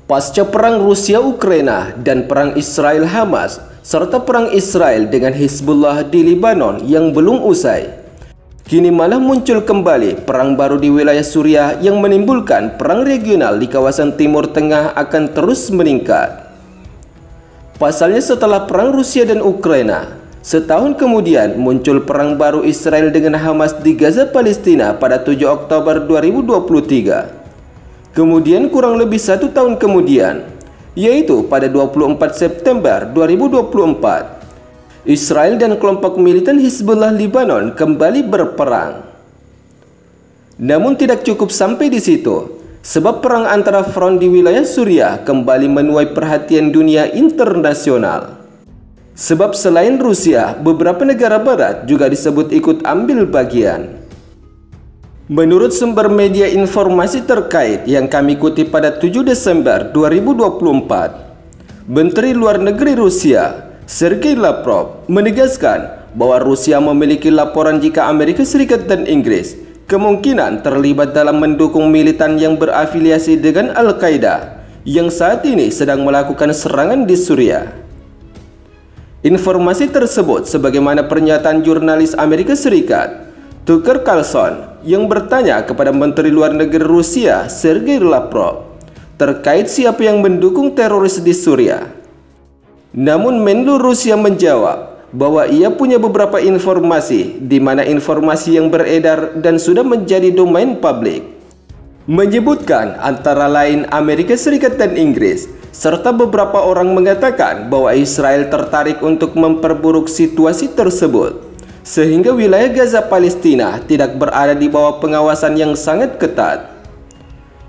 Pasca perang Rusia-Ukraina dan perang Israel-Hamas, serta perang Israel dengan Hizbullah di Lebanon yang belum usai, kini malah muncul kembali perang baru di wilayah Suriah yang menimbulkan perang regional di kawasan Timur Tengah akan terus meningkat. Pasalnya setelah perang Rusia dan Ukraina, setahun kemudian muncul perang baru Israel dengan Hamas di Gaza, Palestina pada 7 Oktober 2023. Kemudian kurang lebih 1 tahun kemudian, yaitu pada 24 September 2024, Israel dan kelompok militan Hizbullah Lebanon kembali berperang. Namun tidak cukup sampai di situ, sebab perang antara front di wilayah Suriah kembali menuai perhatian dunia internasional. Sebab selain Rusia, beberapa negara barat juga disebut ikut ambil bagian. Menurut sumber media informasi terkait yang kami kutip pada 7 Desember 2024, Menteri Luar Negeri Rusia, Sergei Lavrov, menegaskan bahwa Rusia memiliki laporan jika Amerika Serikat dan Inggris kemungkinan terlibat dalam mendukung militan yang berafiliasi dengan Al-Qaeda yang saat ini sedang melakukan serangan di Suriah. Informasi tersebut sebagaimana pernyataan jurnalis Amerika Serikat Tucker Carlson yang bertanya kepada Menteri Luar Negeri Rusia Sergei Lavrov terkait siapa yang mendukung teroris di Suriah. Namun Menlu Rusia menjawab bahwa ia punya beberapa informasi di mana informasi yang beredar dan sudah menjadi domain publik, menyebutkan antara lain Amerika Serikat dan Inggris, serta beberapa orang mengatakan bahwa Israel tertarik untuk memperburuk situasi tersebut sehingga wilayah Gaza Palestina tidak berada di bawah pengawasan yang sangat ketat.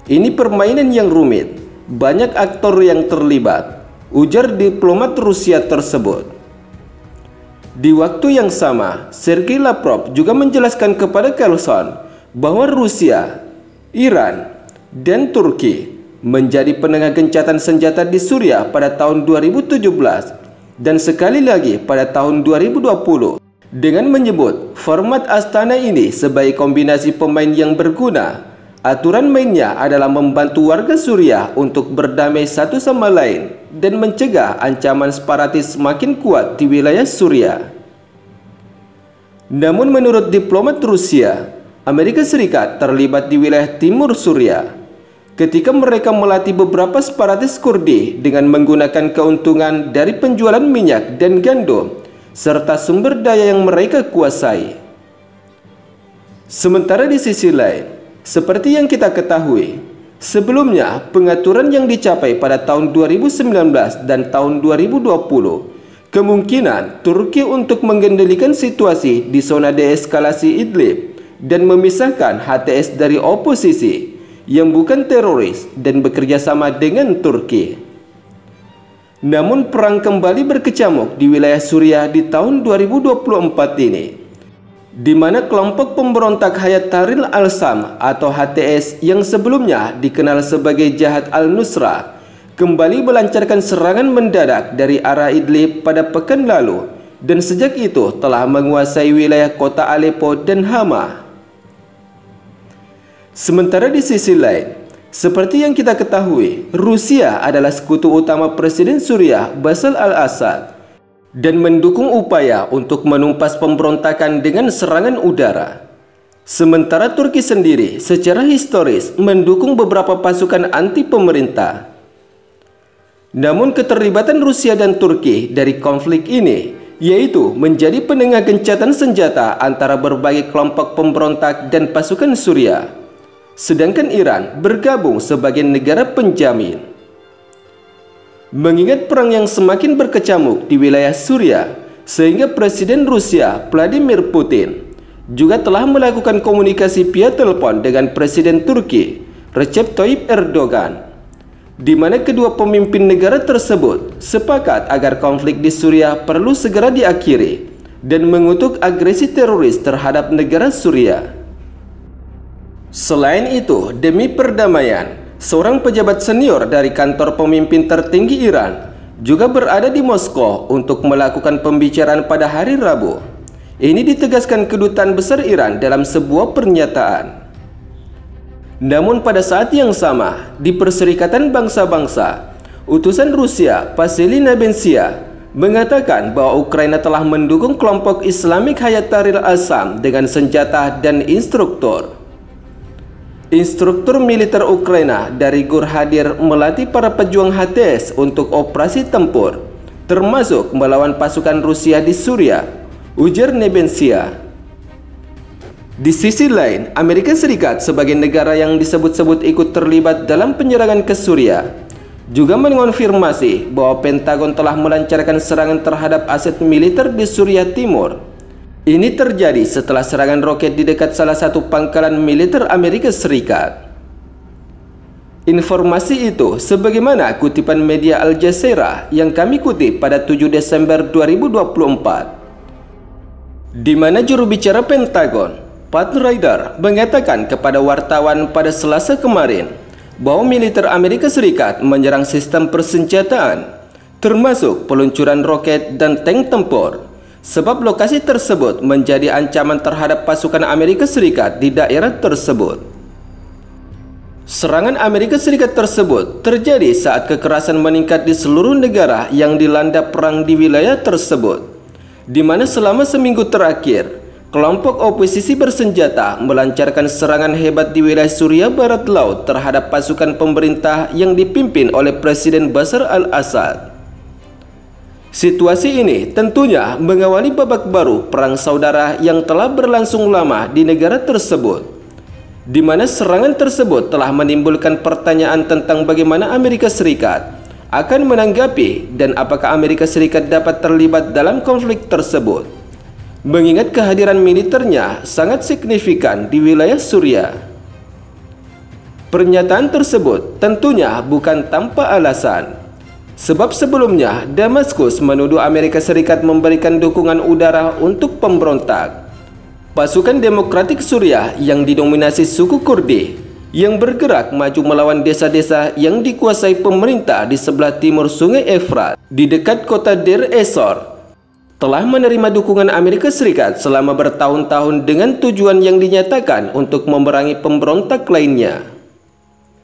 Ini permainan yang rumit, banyak aktor yang terlibat, ujar diplomat Rusia tersebut. Di waktu yang sama, Sergei Lavrov juga menjelaskan kepada Carlson bahwa Rusia, Iran, dan Turki menjadi penengah gencatan senjata di Suriah pada tahun 2017 dan sekali lagi pada tahun 2020. Dengan menyebut format Astana ini sebagai kombinasi pemain yang berguna, aturan mainnya adalah membantu warga Suriah untuk berdamai satu sama lain dan mencegah ancaman separatis semakin kuat di wilayah Suriah. Namun menurut diplomat Rusia, Amerika Serikat terlibat di wilayah timur Suriah ketika mereka melatih beberapa separatis Kurdi dengan menggunakan keuntungan dari penjualan minyak dan gandum serta sumber daya yang mereka kuasai. Sementara di sisi lain, seperti yang kita ketahui, sebelumnya pengaturan yang dicapai pada tahun 2019 dan tahun 2020, kemungkinan Turki untuk mengendalikan situasi di zona deeskalasi Idlib dan memisahkan HTS dari oposisi yang bukan teroris dan bekerja sama dengan Turki. Namun perang kembali berkecamuk di wilayah Suriah di tahun 2024 ini, di mana kelompok pemberontak Hayat Tahrir al-Sham atau HTS yang sebelumnya dikenal sebagai Jabhat al-Nusra kembali melancarkan serangan mendadak dari arah Idlib pada pekan lalu dan sejak itu telah menguasai wilayah kota Aleppo dan Hama. Sementara di sisi lain, seperti yang kita ketahui, Rusia adalah sekutu utama Presiden Suriah Bashar al-Assad dan mendukung upaya untuk menumpas pemberontakan dengan serangan udara. Sementara Turki sendiri secara historis mendukung beberapa pasukan anti pemerintah. Namun keterlibatan Rusia dan Turki dari konflik ini yaitu menjadi penengah gencatan senjata antara berbagai kelompok pemberontak dan pasukan Suriah. Sedangkan Iran bergabung sebagai negara penjamin. Mengingat perang yang semakin berkecamuk di wilayah Suriah, sehingga Presiden Rusia Vladimir Putin juga telah melakukan komunikasi via telepon dengan Presiden Turki Recep Tayyip Erdogan, di mana kedua pemimpin negara tersebut sepakat agar konflik di Suriah perlu segera diakhiri dan mengutuk agresi teroris terhadap negara Suriah. Selain itu, demi perdamaian, seorang pejabat senior dari kantor pemimpin tertinggi Iran juga berada di Moskow untuk melakukan pembicaraan pada hari Rabu. Ini ditegaskan Kedutaan Besar Iran dalam sebuah pernyataan. Namun pada saat yang sama, di Perserikatan Bangsa-Bangsa, utusan Rusia Vasily Nebensia mengatakan bahwa Ukraina telah mendukung kelompok Islamic Hayat Tahrir al-Sham dengan senjata dan instruktur. Instruktur militer Ukraina dari GUR hadir melatih para pejuang HTS untuk operasi tempur, termasuk melawan pasukan Rusia di Suriah, ujar Nebensia. Di sisi lain, Amerika Serikat sebagai negara yang disebut-sebut ikut terlibat dalam penyerangan ke Suriah juga mengonfirmasi bahwa Pentagon telah melancarkan serangan terhadap aset militer di Suriah Timur. Ini terjadi setelah serangan roket di dekat salah satu pangkalan militer Amerika Serikat. Informasi itu sebagaimana kutipan media Al Jazeera yang kami kutip pada 7 Desember 2024, di mana juru bicara Pentagon Pat Ryder mengatakan kepada wartawan pada Selasa kemarin bahwa militer Amerika Serikat menyerang sistem persenjataan, termasuk peluncuran roket dan tank tempur, sebab lokasi tersebut menjadi ancaman terhadap pasukan Amerika Serikat di daerah tersebut. Serangan Amerika Serikat tersebut terjadi saat kekerasan meningkat di seluruh negara yang dilanda perang di wilayah tersebut, di mana selama seminggu terakhir, kelompok oposisi bersenjata melancarkan serangan hebat di wilayah Suriah Barat Laut terhadap pasukan pemerintah yang dipimpin oleh Presiden Bashar al-Assad. Situasi ini tentunya mengawali babak baru perang saudara yang telah berlangsung lama di negara tersebut, di mana serangan tersebut telah menimbulkan pertanyaan tentang bagaimana Amerika Serikat akan menanggapi dan apakah Amerika Serikat dapat terlibat dalam konflik tersebut, mengingat kehadiran militernya sangat signifikan di wilayah Suriah. Pernyataan tersebut tentunya bukan tanpa alasan, sebab sebelumnya Damaskus menuduh Amerika Serikat memberikan dukungan udara untuk pemberontak pasukan demokratik Suriah yang didominasi suku Kurdi yang bergerak maju melawan desa-desa yang dikuasai pemerintah di sebelah timur Sungai Efrat di dekat kota Deir ez-Zor, telah menerima dukungan Amerika Serikat selama bertahun-tahun dengan tujuan yang dinyatakan untuk memerangi pemberontak lainnya.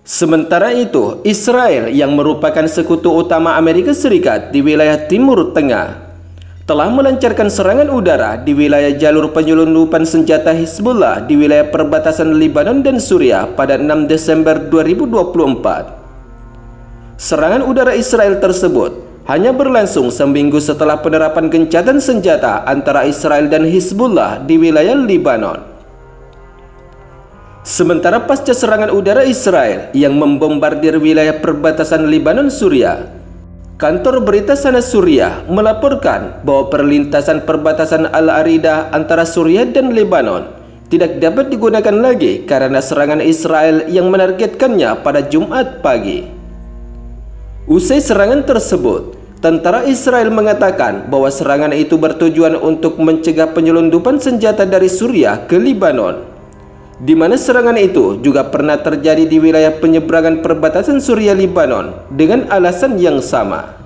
Sementara itu, Israel yang merupakan sekutu utama Amerika Serikat di wilayah Timur Tengah telah melancarkan serangan udara di wilayah jalur penyelundupan senjata Hizbullah di wilayah perbatasan Lebanon dan Suriah pada 6 Desember 2024. Serangan udara Israel tersebut hanya berlangsung seminggu setelah penerapan gencatan senjata antara Israel dan Hizbullah di wilayah Lebanon. Sementara pasca serangan udara Israel yang membombardir wilayah perbatasan Lebanon Suriah, kantor berita Sana Suriah melaporkan bahwa perlintasan perbatasan Al-Arida antara Suriah dan Lebanon tidak dapat digunakan lagi karena serangan Israel yang menargetkannya pada Jumat pagi. Usai serangan tersebut, tentara Israel mengatakan bahwa serangan itu bertujuan untuk mencegah penyelundupan senjata dari Suriah ke Lebanon, di mana serangan itu juga pernah terjadi di wilayah penyeberangan perbatasan Suriah-Lebanon dengan alasan yang sama.